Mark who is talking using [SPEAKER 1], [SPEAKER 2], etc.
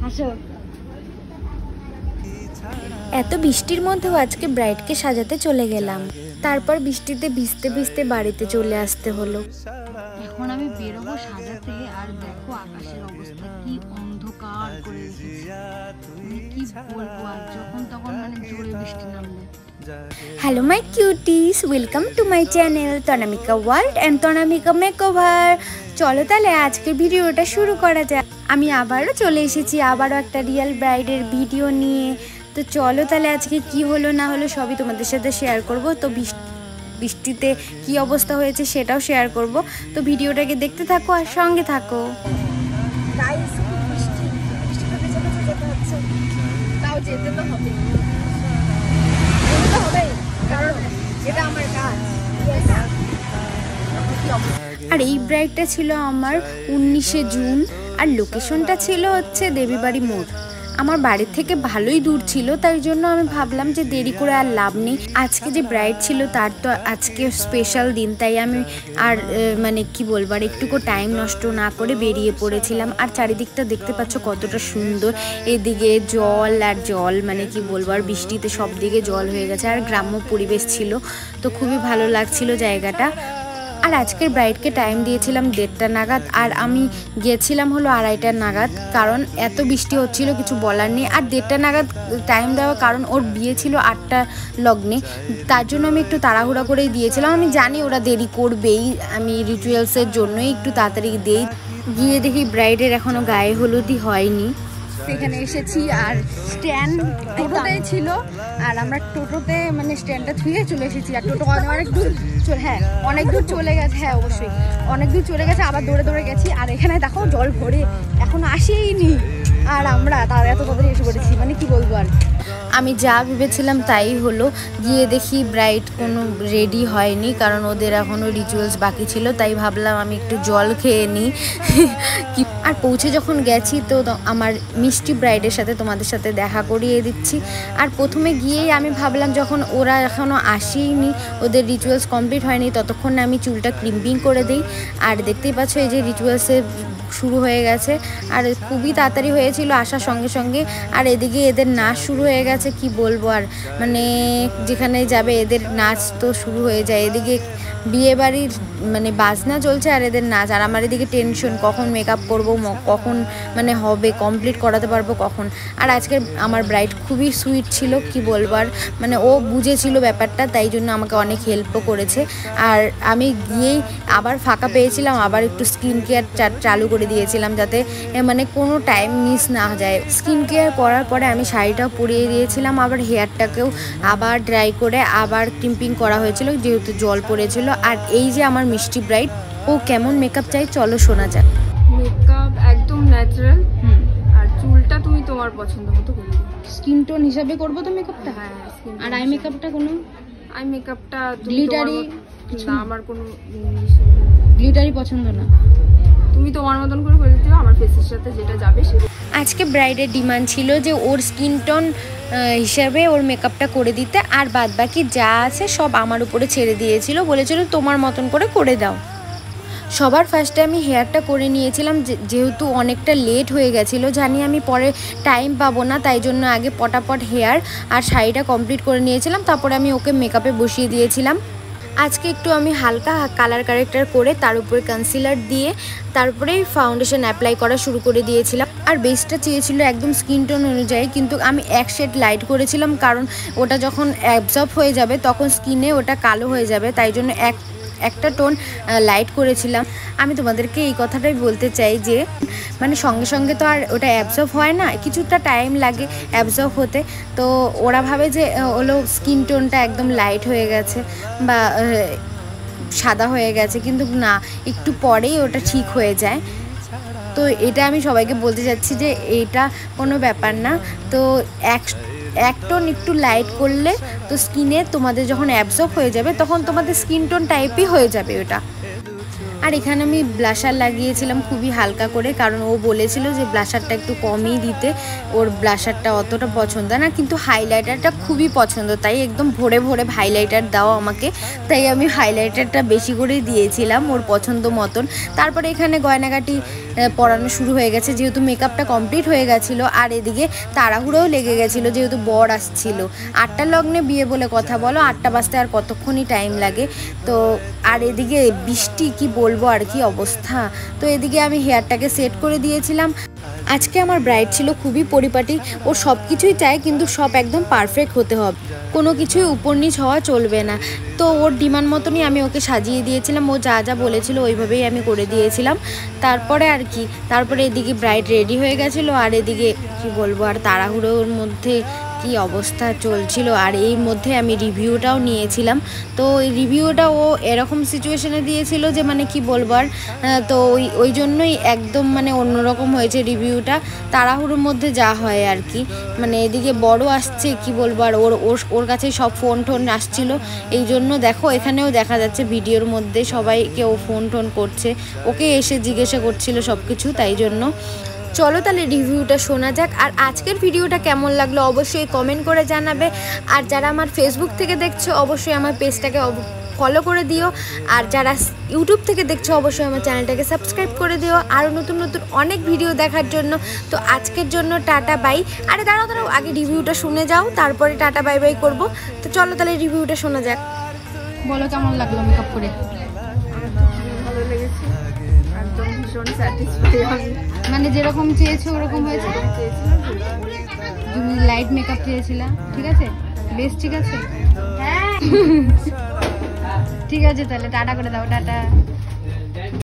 [SPEAKER 1] আসো।
[SPEAKER 2] এত বৃষ্টির মধ্যেও আজকে ব্রাইডকে সাজাতে চলে গেলাম। তারপর বৃষ্টিতে ভিজতে ভিজতে বাড়িতে চলে আসতে হলো।
[SPEAKER 1] এখন আমি বেরোবো সাজাতে, আর দেখো আকাশের অবস্থা কি অন্ধকার করে রেখেছে। আমি কি বলবো, আর যখন তখন মানে জোরে বৃষ্টি নামবে।
[SPEAKER 2] Hello my cuties, welcome to my channel Tanamika world and Tanamika makeover. চলো তাহলে আজকে ভিডিওটা শুরু করা যাক। আমি আবারও চলে এসেছি আবারও একটা রিয়েল ব্রাইডের ভিডিও নিয়ে। তো চলো তাহলে আজকে কি হলো না হলো সবই তোমাদের সাথে শেয়ার করব। তো বৃষ্টিতে কি অবস্থা হয়েছে সেটাও শেয়ার করব। তো ভিডিওটাকে দেখতে থাকো আর সঙ্গে থাকো।
[SPEAKER 1] তাও যেতে তো হবে, কারণ এটা আমার কাজ।
[SPEAKER 2] আর এই ব্রাইডটা ছিল আমার 19শে জুন, আর লোকেশনটা ছিল হচ্ছে দেবীবাড়ি মোড়। আমার বাড়ির থেকে ভালোই দূর ছিল, তাই জন্য আমি ভাবলাম যে দেরি করে আর লাভ নেই। আজকে যে ব্রাইড ছিল তার তো আজকে স্পেশাল দিন, তাই আমি আর মানে কি বলবো, আর একটুকু টাইম নষ্ট না করে বেরিয়ে পড়েছিলাম। আর চারিদিকটা দেখতে পাচ্ছ কতটা সুন্দর, এদিকে জল আর জল, মানে কি বলবো, আর বৃষ্টিতে সব দিকে জল হয়ে গেছে, আর গ্রাম্য পরিবেশ ছিল, তো খুবই ভালো লাগছিল জায়গাটা। আর আজকের ব্রাইডকে টাইম দিয়েছিলাম 1:30 নাগাদ, আর আমি গিয়েছিলাম হলো 2:30 নাগাদ, কারণ এত বৃষ্টি হচ্ছিল কিছু বলার নেই। আর 1:30 নাগাদ টাইম দেওয়ার কারণ ওর বিয়ে ছিল 8টা লগ্নে, তার জন্য আমি একটু তাড়াহুড়া করেই দিয়েছিলাম। আমি জানি ওরা দেরি করবেই, আমি রিচুয়ালসের জন্যই একটু তাড়াতাড়ি দিই। গিয়ে দেখি ব্রাইডের এখনও গায়ে হলুদই হয়নি।
[SPEAKER 1] এখানে এসেছি, আর স্ট্যান্ড টোটোতে ছিল, আর আমরা টোটোতে মানে স্ট্যান্ডটা থুয়ে চলে এসেছি। আর টোটো অনেক দূর অনেক দূর চলে গেছে, হ্যাঁ অবশ্যই অনেক দূর চলে গেছে, আবার দৌড়ে দৌড়ে গেছি। আর এখানে দেখো জল ভরে এখনো আসেইনি, আর আমরা তার এত তাড়াতাড়ি এসে পড়েছি, মানে কি বলবো। আর
[SPEAKER 2] আমি যা ভেবেছিলাম তাই হলো। গিয়ে দেখি ব্রাইড কোনো রেডি হয়নি, কারণ ওদের এখনও রিচুয়ালস বাকি ছিল, তাই ভাবলাম আমি একটু জল খেয়ে নিই। আর পৌঁছে যখন গেছি তো আমার মিষ্টি ব্রাইডের সাথে তোমাদের সাথে দেখা করিয়ে দিচ্ছি। আর প্রথমে গিয়েই আমি ভাবলাম যখন ওরা এখনও আসেইনি, ওদের রিচুয়ালস কমপ্লিট হয়নি, ততক্ষণ আমি চুলটা ক্রিম্পিং করে দিই। আর দেখতেই পাচ্ছ এই যে রিচুয়ালসে শুরু হয়ে গেছে, আর খুবই তাড়াতাড়ি হয়েছিল আসার সঙ্গে সঙ্গে। আর এদিকে এদের নাচ শুরু হয়ে গেছে, কি বলবো, আর মানে যেখানে যাবে এদের নাচ তো শুরু হয়ে যায়। এদিকে বিয়ে বাড়ির মানে বাজনা চলছে আর এদের নাচ, আর আমার এদিকে টেনশন কখন মেকআপ করবো, কখন মানে হবে কমপ্লিট করাতে পারবো কখন। আর আজকের আমার ব্রাইড খুবই সুইট ছিল, কি বলবো, আর মানে ও বুঝেছিল ব্যাপারটা, তাই জন্য আমাকে অনেক হেল্পও করেছে। আর আমি গিয়েই আবার ফাঁকা পেয়েছিলাম, আবার একটু স্কিন কেয়ার চালু করে দিয়েছিলাম, যাতে মানে কোনো টাইম মিস না যায়। স্কিন কেয়ার করার পরে আমি শাড়িটাও পরিয়ে দিয়েছিলাম, আবার হেয়ারটাকেও আবার ড্রাই করে আবার ক্রিম্পিং করা হয়েছিল, যেহেতু জল পড়েছিল। আর এই যে আমার মিষ্টি ব্রাইড, ও কেমন মেকআপ চাই চলো শোনা যাক।
[SPEAKER 3] মেকআপ একদম ন্যাচারাল, আর চুলটা তুমি তোমার পছন্দ মতো করে দিও।
[SPEAKER 1] স্কিন টোন হিসাবে করবো তো মেকআপটা।
[SPEAKER 3] হ্যাঁ,
[SPEAKER 1] আর আই মেকআপটা কোনো
[SPEAKER 3] আই মেকআপটা
[SPEAKER 1] গ্লিটারি
[SPEAKER 3] না, আমার কোনো
[SPEAKER 1] গ্লিটারি পছন্দ না,
[SPEAKER 3] তুমি তোমার মতন করে দিতে, আমার ফেসের সাথে যেটা যাবে সেটা।
[SPEAKER 2] আজকে ব্রাইডের ডিমান্ড ছিল যে ওর স্কিন টোন হিসাবে ওর মেকআপটা করে দিতে, আর বাদবাকি যা আছে সব আমার উপরে ছেড়ে দিয়েছিল, বলেছিল তোমার মতন করে দাও। সবার ফার্স্টে আমি হেয়ারটা করে নিয়েছিলাম, যেহেতু অনেকটা লেট হয়ে গেছিলো, জানি আমি পরে টাইম পাবো না, তাই জন্য আগে পটাপট হেয়ার আর শাড়িটা কমপ্লিট করে নিয়েছিলাম। তারপরে আমি ওকে মেকআপে বসিয়ে দিয়েছিলাম। আজকে একটু আমি হালকা কালার কারেক্টার করে তার উপরে কনসিলার দিয়ে তারপরেই ফাউন্ডেশন অ্যাপ্লাই করা শুরু করে দিয়েছিলাম। আর বেসটা চেয়েছিল একদম স্কিন টোন অনুযায়ী, কিন্তু আমি এক শেড লাইট করেছিলাম, কারণ ওটা যখন অ্যাবজর্ব হয়ে যাবে তখন স্কিনে ওটা কালো হয়ে যাবে, তাই জন্য একটা টোন লাইট করেছিলাম। আমি তোমাদেরকে এই কথাটাই বলতে চাই যে মানে সঙ্গে সঙ্গে তো আর ওটা অ্যাবজর্ব হয় না, কিছুটা টাইম লাগে অ্যাবজর্ব হতে। তো ওরা ভাবে যে হলো স্কিন টোনটা একদম লাইট হয়ে গেছে বা সাদা হয়ে গেছে, কিন্তু না, একটু পরেই ওটা ঠিক হয়ে যায়। তো এটা আমি সবাইকে বলতে চাচ্ছি যে এটা কোনো ব্যাপার না। তো এক টোন একটু লাইট করলে তো স্কিনে তোমাদের যখন অ্যাবজর্ব হয়ে যাবে তখন তোমাদের স্কিন টোন টাইপই হয়ে যাবে ওটা। আর এখানে আমি ব্লাশার লাগিয়েছিলাম খুবই হালকা করে, কারণ ও বলেছিল যে ব্লাশারটা একটু কমই দিতে, ওর ব্লাশারটা অতটা পছন্দ না, কিন্তু হাইলাইটারটা খুবই পছন্দ, তাই একদম ভরে ভরে হাইলাইটার দাও আমাকে, তাই আমি হাইলাইটারটা বেশি করে দিয়েছিলাম ওর পছন্দ মতন। তারপরে এখানে গয়নাগাটি পড়ানো শুরু হয়ে গেছে, যেহেতু মেকআপটা কমপ্লিট হয়ে গেছিলো। আর এদিকে তাড়াহুড়োও লেগে গেছিলো, যেহেতু বর আসছিল। 8টার লগ্নে বিয়ে বলে কথা, বলো 8টা বাজতে আর কতক্ষণই টাইম লাগে। তো আর এদিকে বৃষ্টি, কি বলবো আর কি অবস্থা। তো এদিকে আমি হেয়ারটাকে সেট করে দিয়েছিলাম। আজকে আমার ব্রাইড ছিল খুবই পরিপাটি, ও সব কিছুই চায় কিন্তু সব একদম পারফেক্ট হতে হবে, কোনো কিছুই উপর নিচ হওয়া চলবে না। তো ওর ডিমান্ড মতনই আমি ওকে সাজিয়ে দিয়েছিলাম, ও যা যা বলেছিল ওইভাবেই আমি করে দিয়েছিলাম। তারপরে আর কি, তারপরে এদিকে ব্রাইড রেডি হয়ে গেছিলো, আর এদিকে কি বলবো আর তাড়াহুড়োর মধ্যে কি অবস্থা চলছিল। আর এই মধ্যে আমি রিভিউটাও নিয়েছিলাম। তো ওই রিভিউটা ও এরকম সিচুয়েশনে দিয়েছিল যে মানে কি বলবো আর, তো ওই জন্যই একদম মানে অন্যরকম হয়েছে রিভিউটা, তাড়াহুড়োর মধ্যে যা হয় আর কি। মানে এদিকে বড় আসছে, কি বলবো আর ওর কাছে সব ফোন টোন আসছিল। এই জন্য দেখো এখানেও দেখা যাচ্ছে ভিডিওর মধ্যে সবাইকে ও ফোন টোন করছে, ওকে এসে জিজ্ঞাসা করছিল সব কিছু, তাই জন্য। চলো তাহলে রিভিউটা শোনা যাক। আর আজকের ভিডিওটা কেমন লাগলো অবশ্যই কমেন্ট করে জানাবে। আর যারা আমার ফেসবুক থেকে দেখছো অবশ্যই আমার পেজটাকে ফলো করে দিও। আর যারা ইউটিউব থেকে দেখছো অবশ্যই আমার চ্যানেলটাকে সাবস্ক্রাইব করে দিও আরও নতুন নতুন অনেক ভিডিও দেখার জন্য। তো আজকের জন্য টাটা বাই। আরে দাঁড়াও আগে রিভিউটা শুনে যাও, তারপরে টাটা বাই বাই করবো। তো চলো তাহলে রিভিউটা শোনা যাক। বলো কেমন লাগলো মেকআপ করে?
[SPEAKER 3] ভালো লেগেছে, একদম ভীষণ স্যাটিসফাই আমি।
[SPEAKER 1] মানে যেরকম চেয়েছো ওরকম হয়েছে? তুমি লাইট মেকআপ চেয়েছিলা, ঠিক আছে বেশ, ঠিক আছে। ঠিক আছে তাহলে টাটা করে দাও, টাটা।